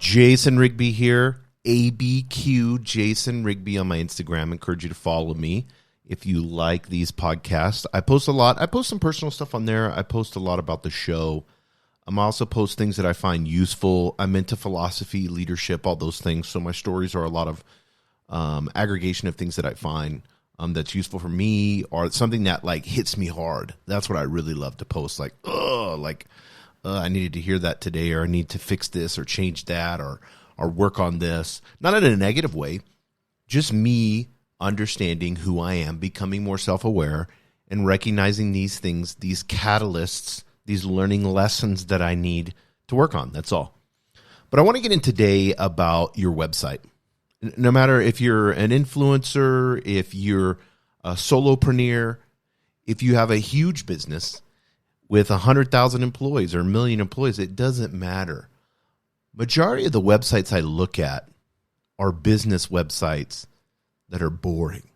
Jason Rigby here, ABQ Jason Rigby on my Instagram. I encourage you to follow me if you like these podcasts. I post a lot. I post some personal stuff on there. I post a lot about the show. I'm also post things that I find useful. I'm into philosophy, leadership, all those things. So my stories are a lot of aggregation of things that I find that's useful for me, or something that like hits me hard. That's what I really love to post. I needed to hear that today, or I need to fix this or change that or work on this. Not in a negative way, just me understanding who I am, becoming more self-aware, and recognizing these things, these catalysts, these learning lessons that I need to work on. That's all. But I want to get in today about your website. No matter if you're an influencer, if you're a solopreneur, if you have a huge business with 100,000 employees or 1 million employees, it doesn't matter. Majority of the websites I look at are business websites that are boring.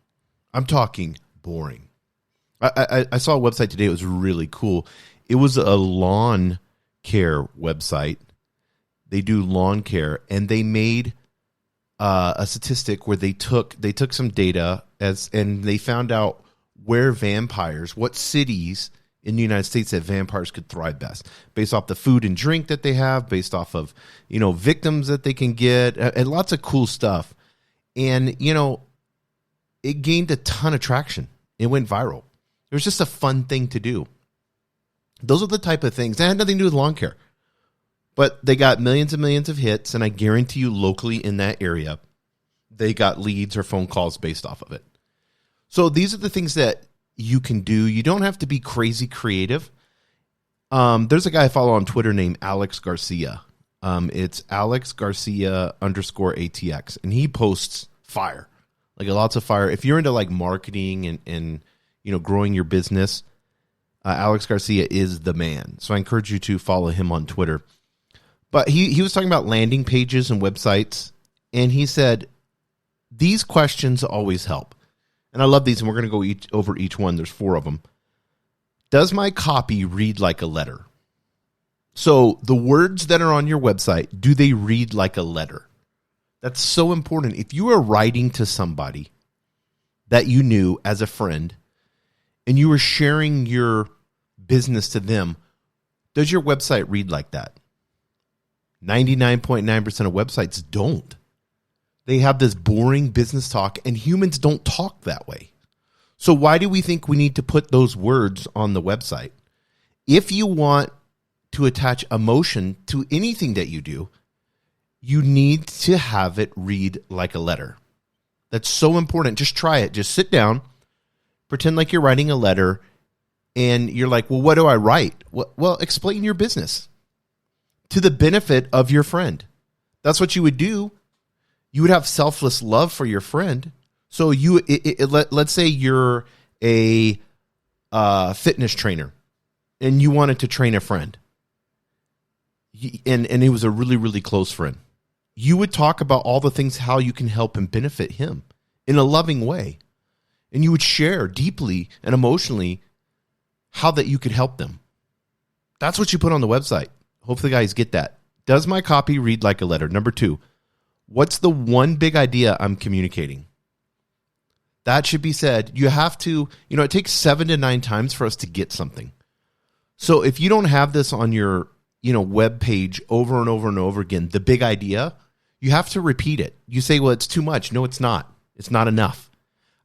I'm talking boring. I saw a website today. It was really cool. It was a lawn care website. They do lawn care, and they made a statistic where they took some data and they found out where vampires, what cities in the United States that vampires could thrive best, based off the food and drink that they have, based off of, victims that they can get, and lots of cool stuff. And, it gained a ton of traction. It went viral. It was just a fun thing to do. Those are the type of things. That had nothing to do with lawn care. But they got millions and millions of hits, and I guarantee you locally in that area, they got leads or phone calls based off of it. So these are the things that you can do. You don't have to be crazy creative. There's a guy I follow on Twitter named Alex Garcia. It's Alex Garcia _ATX, and he posts fire, like lots of fire. If you're into like marketing and growing your business, Alex Garcia is the man. So I encourage you to follow him on Twitter. But he was talking about landing pages and websites, and he said, these questions always help. And I love these, and we're going to go over each one. There's 4 of them. Does my copy read like a letter? So the words that are on your website, do they read like a letter? That's so important. If you are writing to somebody that you knew as a friend, and you were sharing your business to them, does your website read like that? 99.9% of websites don't. They have this boring business talk, and humans don't talk that way. So why do we think we need to put those words on the website? If you want to attach emotion to anything that you do, you need to have it read like a letter. That's so important. Just try it. Just sit down, pretend like you're writing a letter, and you're like, well, what do I write? Well, explain your business to the benefit of your friend. That's what you would do. You would have selfless love for your friend. So let's say you're a fitness trainer and you wanted to train a friend, and he was a really, really close friend. You would talk about all the things, how you can help and benefit him in a loving way. And you would share deeply and emotionally how that you could help them. That's what you put on the website. Hopefully guys get that. Does my copy read like a letter? Number 2, what's the one big idea I'm communicating? That should be said. You have to, it takes 7 to 9 times for us to get something. So if you don't have this on your, web page over and over and over again, the big idea, you have to repeat it. You say, well, it's too much. No, it's not. It's not enough.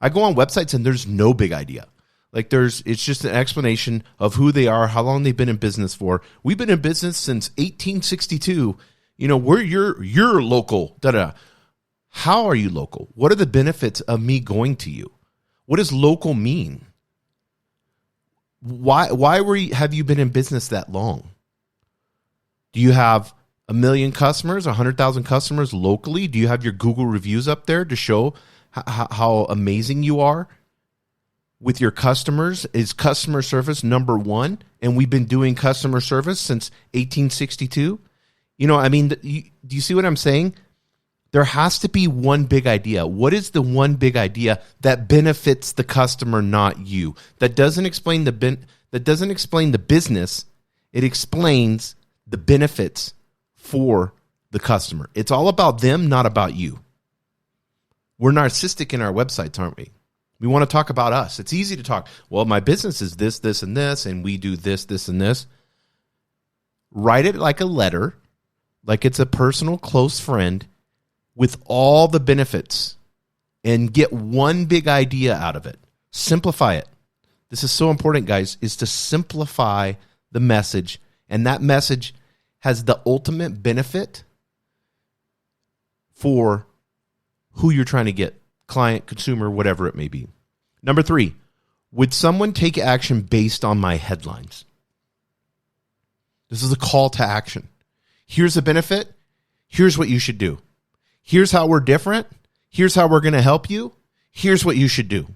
I go on websites and there's no big idea. It's just an explanation of who they are, how long they've been in business for. We've been in business since 1862. We're your local. How are you local? What are the benefits of me going to you? What does local mean? Why have you been in business that long? Do you have 1 million customers, 100,000 customers locally? Do you have your Google reviews up there to show how amazing you are with your customers? Is customer service number 1? And we've been doing customer service since 1862. Do you see what I'm saying? There has to be one big idea. What is the one big idea that benefits the customer, not you? That doesn't explain the business. It explains the benefits for the customer. It's all about them, not about you. We're narcissistic in our websites, aren't we? We want to talk about us. It's easy to talk. Well, my business is this, this, and this, and we do this, this, and this. Write it like a letter, like it's a personal close friend with all the benefits, and get one big idea out of it. Simplify it. This is so important, guys, is to simplify the message, and that message has the ultimate benefit for who you're trying to get, client, consumer, whatever it may be. Number 3, would someone take action based on my headlines? This is a call to action. Here's a benefit. Here's what you should do. Here's how we're different. Here's how we're going to help you. Here's what you should do.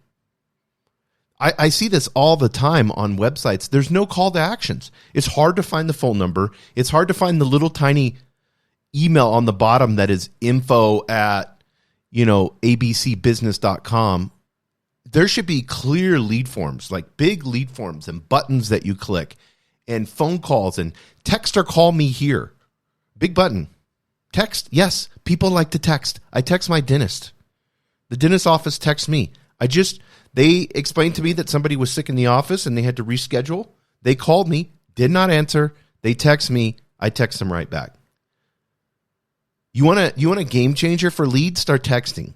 I see this all the time on websites. There's no call to actions. It's hard to find the phone number. It's hard to find the little tiny email on the bottom that is info@abcbusiness.com. There should be clear lead forms, like big lead forms and buttons that you click, and phone calls and text or call me here. Big button. Text. Yes, people like to text. I text my dentist. The dentist office texts me. They explained to me that somebody was sick in the office and they had to reschedule. They called me, did not answer. They text me. I text them right back. You want a game changer for leads? Start texting.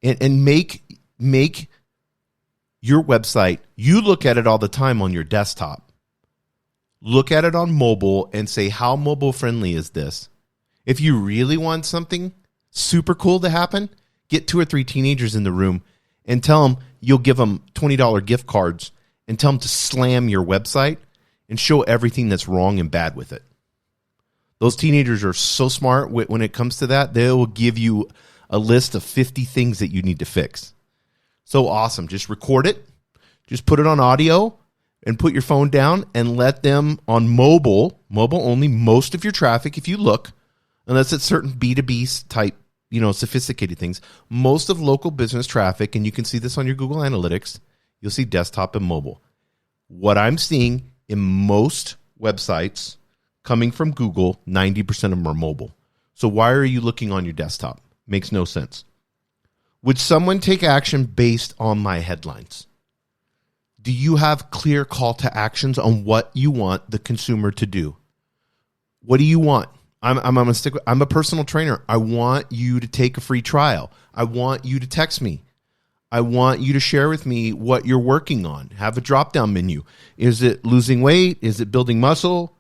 And make your website, you look at it all the time on your desktop. Look at it on mobile and say, how mobile friendly is this? If you really want something super cool to happen, get 2 or 3 teenagers in the room and tell them you'll give them $20 gift cards and tell them to slam your website and show everything that's wrong and bad with it. Those teenagers are so smart when it comes to that. They will give you a list of 50 things that you need to fix. So awesome. Just record it. Just put it on audio and put your phone down and let them on mobile only, most of your traffic, if you look, unless it's certain B2B type, sophisticated things, most of local business traffic, and you can see this on your Google Analytics, you'll see desktop and mobile. What I'm seeing in most websites coming from Google, 90% of them are mobile. So why are you looking on your desktop? Makes no sense. Would someone take action based on my headlines? Do you have clear call to actions on what you want the consumer to do? What do you want? I'm a personal trainer. I want you to take a free trial. I want you to text me. I want you to share with me what you're working on. Have a drop-down menu. Is it losing weight? Is it building muscle?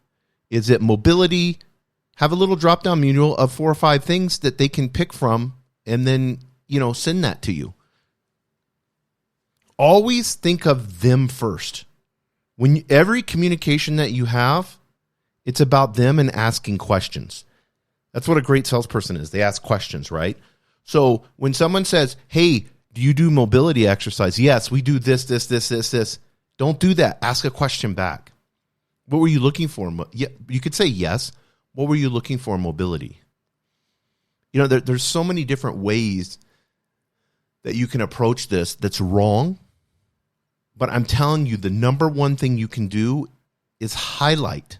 Is it mobility? Have a little drop-down menu of 4 or 5 things that they can pick from and then, send that to you. Always think of them first. Every communication that you have, it's about them and asking questions. That's what a great salesperson is. They ask questions, right? So when someone says, hey, do you do mobility exercise? Yes, we do this. Don't do that. Ask a question back. What were you looking for? Yeah, you could say yes. What were you looking for in mobility? There's so many different ways that you can approach this that's wrong. But I'm telling you, the number one thing you can do is highlight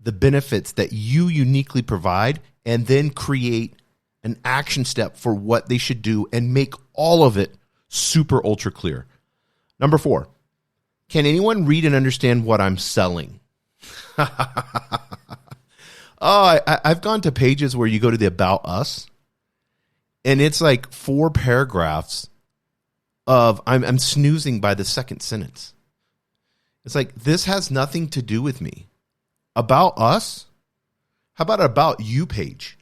the benefits that you uniquely provide and then create an action step for what they should do and make all of it super ultra clear. Number 4, can anyone read and understand what I'm selling? I've gone to pages where you go to the About Us, and it's like 4 paragraphs of I'm snoozing by the second sentence. It's like, this has nothing to do with me. About Us? How about an About You page?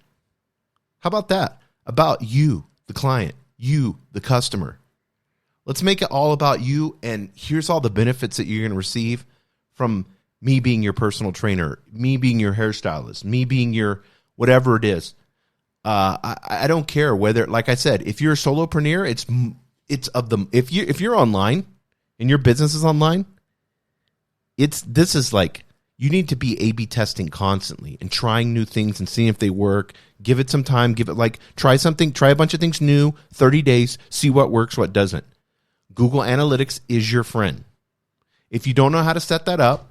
How about that? About you, the client, you, the customer. Let's make it all about you, and here's all the benefits that you're going to receive from me being your personal trainer, me being your hairstylist, me being your whatever it is. I don't care whether, like I said, if you're a solopreneur, it's of them. If you're online and your business is online, this is like, you need to be A/B testing constantly and trying new things and seeing if they work. Give it some time. Try a bunch of things new, 30 days, see what works, what doesn't. Google Analytics is your friend. If you don't know how to set that up,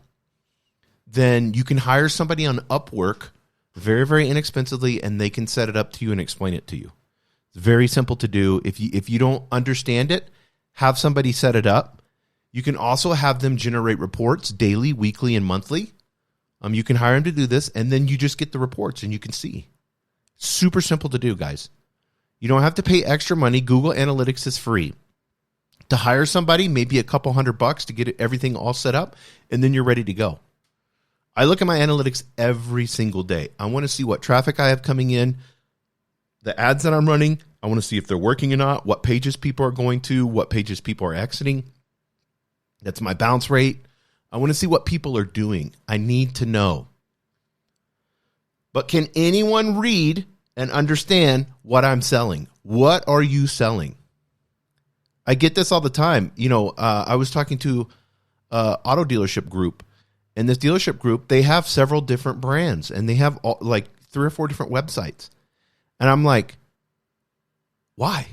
then you can hire somebody on Upwork very, very inexpensively, and they can set it up to you and explain it to you. It's very simple to do. If you don't understand it, have somebody set it up. You can also have them generate reports daily, weekly, and monthly. You can hire them to do this, and then you just get the reports and you can see. Super simple to do, guys. You don't have to pay extra money. Google Analytics is free. To hire somebody, maybe a couple $100 to get everything all set up, and then you're ready to go. I look at my analytics every single day. I want to see what traffic I have coming in, the ads that I'm running. I want to see if they're working or not, what pages people are going to, what pages people are exiting. That's my bounce rate. I want to see what people are doing. I need to know. But can anyone read and understand what I'm selling? What are you selling? I get this all the time. I was talking to an auto dealership group. And this dealership group, they have several different brands, and they have like 3 or 4 different websites. And I'm like, why?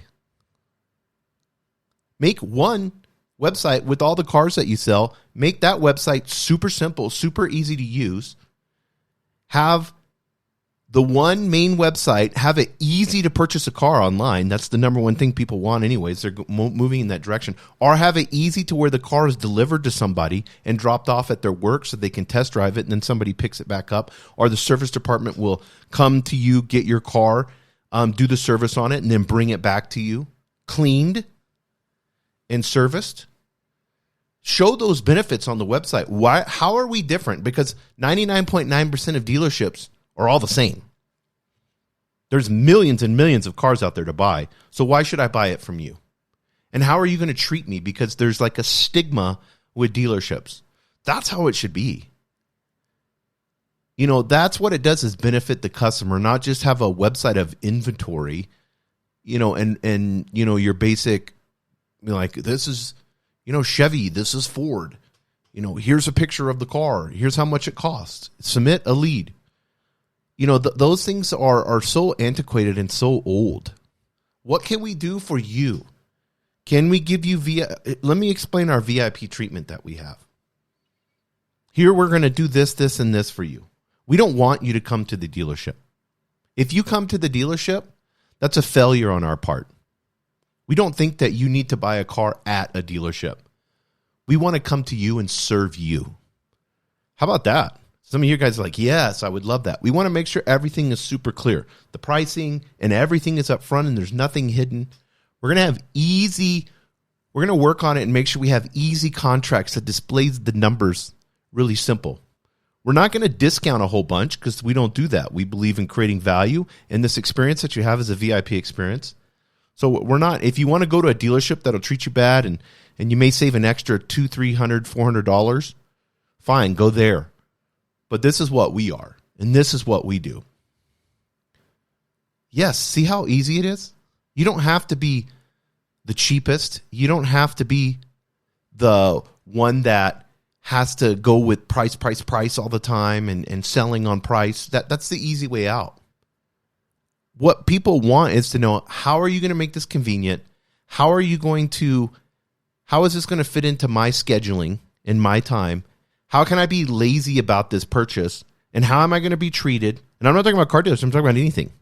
Make one website with all the cars that you sell. Make that website super simple, super easy to use. Have the one main website, have it easy to purchase a car online. That's the number one thing people want anyways. They're moving in that direction. Or have it easy to where the car is delivered to somebody and dropped off at their work so they can test drive it, and then somebody picks it back up. Or the service department will come to you, get your car, do the service on it, and then bring it back to you, cleaned and serviced. Show those benefits on the website. Why? How are we different? Because 99.9% of dealerships are all the same. There's millions and millions of cars out there to buy. So why should I buy it from you? And how are you going to treat me? Because there's like a stigma with dealerships. That's how it should be. That's what it does, is benefit the customer, not just have a website of inventory, and your basic, like, this is, Chevy, this is Ford. Here's a picture of the car. Here's how much it costs. Submit a lead. Those things are so antiquated and so old. What can we do for you? Can we give you let me explain our VIP treatment that we have. Here we're going to do this, this, and this for you. We don't want you to come to the dealership. If you come to the dealership, that's a failure on our part. We don't think that you need to buy a car at a dealership. We want to come to you and serve you. How about that? Some of you guys are like, yes, I would love that. We want to make sure everything is super clear. The pricing and everything is up front and there's nothing hidden. We're going to work on it and make sure we have easy contracts that displays the numbers really simple. We're not going to discount a whole bunch because we don't do that. We believe in creating value, and this experience that you have is a VIP experience. So we're not, if you want to go to a dealership that'll treat you bad and you may save an extra $200, $300, $400, fine, go there. But this is what we are, and this is what we do. Yes, see how easy it is? You don't have to be the cheapest. You don't have to be the one that has to go with price all the time and selling on price. That's the easy way out. What people want is to know, how are you going to make this convenient? How is this going to fit into my scheduling and my time? How can I be lazy about this purchase? And how am I going to be treated? And I'm not talking about car dealers. I'm talking about anything.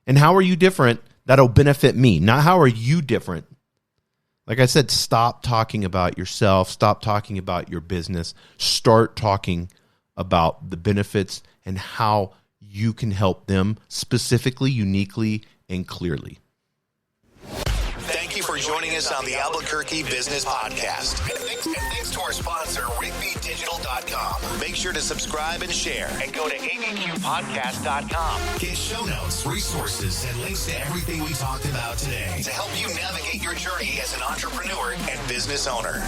And how are you different that'll benefit me? Not how are you different. Like I said, stop talking about yourself. Stop talking about your business. Start talking about the benefits and how you can help them specifically, uniquely, and clearly. Thank you for joining us on the Albuquerque Business Podcast. And thanks to our sponsor, RigbyDigital.com. Make sure to subscribe and share. And go to abqpodcast.com. Get show notes, resources, and links to everything we talked about today to help you navigate your journey as an entrepreneur and business owner.